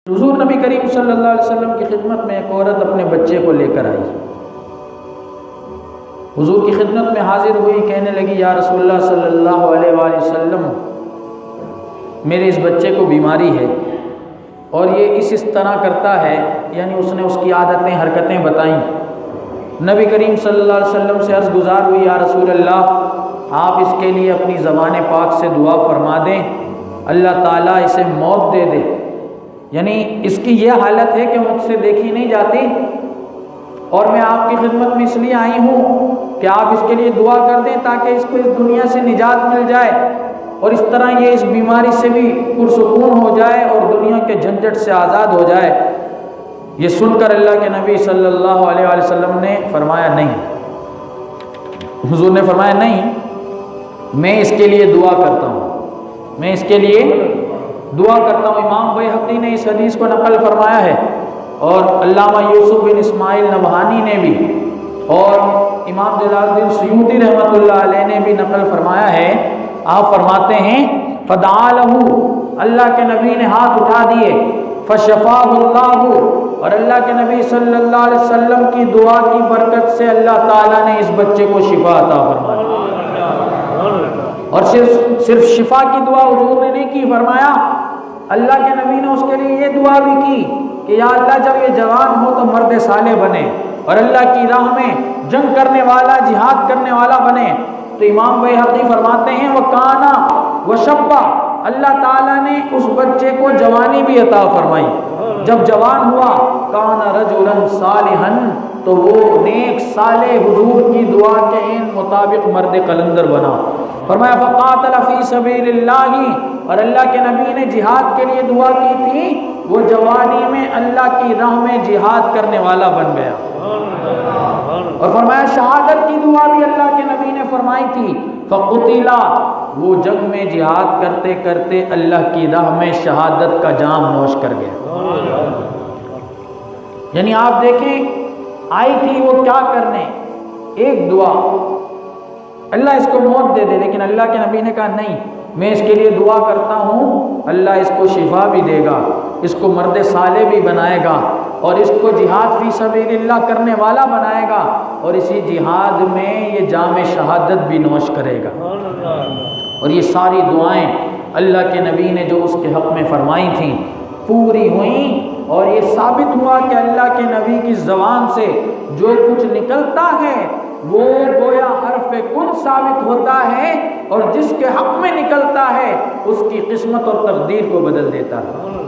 हुजूर नबी करीम सल्लल्लाहु अलैहि वसल्लम की खिदमत में एक औरत अपने बच्चे को लेकर आई। हुजूर की खिदमत में हाजिर हुई, कहने लगी, या रसूलल्लाह सल्लल्लाहु अलैहि वसल्लम, मेरे इस बच्चे को बीमारी है और ये इस तरह करता है, यानी उसने उसकी आदतें हरकतें बताईं। नबी करीम सल्लल्लाहु अलैहि वसल्लम से अर्ज़ गुज़ार हुई, या रसूल अल्लाह, आप इसके लिए अपनी ज़बान पाक से दुआ फरमा दें, अल्लाह ताला इसे मौत दे दे। यानी इसकी यह हालत है कि मुझसे देखी नहीं जाती और मैं आपकी खिदमत में इसलिए आई हूँ कि आप इसके लिए दुआ कर दें ताकि इसको इस दुनिया से निजात मिल जाए और इस तरह ये इस बीमारी से भी पुरसुकून हो जाए और दुनिया के झंझट से आज़ाद हो जाए। ये सुनकर अल्लाह के नबी सल्लल्लाहु अलैहि वसल्लम ने फरमाया, नहीं। हुजूर ने फरमाया, नहीं, मैं इसके लिए दुआ करता हूँ, मैं इसके लिए दुआ करता हूँ। इमाम बैहक़ी ने इस हदीस को नकल फरमाया है और अल्लामा यूसुफ बिन इस्माइल नबहानी ने भी और इमाम जलालुद्दीन सुयूती रहमतुल्लाह अलैह ने भी नकल फरमाया है। आप फरमाते हैं, फदआलहू, अल्लाह के नबी ने हाथ उठा दिए, फशफ़ाहुल्लाहु, और अल्लाह के नबी सल्लल्लाहु अलैहि वसल्लम की दुआ की बरकत से अल्लाह ताला ने इस बच्चे को शिफा अता फरमाई। और सिर्फ शिफा की दुआ हुजूर ने नहीं की, फरमाया अल्लाह के नबी ने उसके लिए ये दुआ भी की कि या अल्लाह, जब ये जवान हो तो मर्द साले बने और अल्लाह की राह में जंग करने वाला, जिहाद करने वाला बने। तो इमाम बैहक़ी फरमाते हैं, वह काना व शब्बा, अल्लाह ताला ने उस बच्चे को जवानी भी अता फरमाई। जब जवान हुआ, काना रजुलन सालिहन, तो वो नेक साले हुजूर की दुआ के इन मुताबिक मर्द कलंदर बना। फरमाया फ़क़ातल फ़ी सबीलिल्लाहि, और अल्लाह के नबी ने जिहाद के लिए दुआ की थी, वो जवानी में अल्लाह की राह में जिहाद करने वाला बन गया। और फरमाया शहादत की दुआ भी अल्लाह के नबी ने फरमाई थी, फ़क़ुतिला, वो जंग में जिहाद करते करते अल्लाह की राह में शहादत का जाम नोश कर गया। यानी आप देखें, आई थी वो क्या करने, एक दुआ, अल्लाह इसको मौत दे दे, लेकिन अल्लाह के नबी ने कहा, नहीं, मैं इसके लिए दुआ करता हूँ, अल्लाह इसको शिफा भी देगा, इसको मर्द साले भी बनाएगा और इसको जिहाद फी सबीलिल्लाह करने वाला बनाएगा और इसी जिहाद में ये जाम शहादत भी नोश करेगा। और ये सारी दुआएं अल्लाह के नबी ने जो उसके हक़ में फरमाई थी पूरी हुई और ये साबित हुआ कि अल्लाह के नबी की ज़बान से जो कुछ निकलता है वो गोया हर्फ़े कुन साबित होता है और जिसके हक़ में निकलता है उसकी किस्मत और तकदीर को बदल देता है।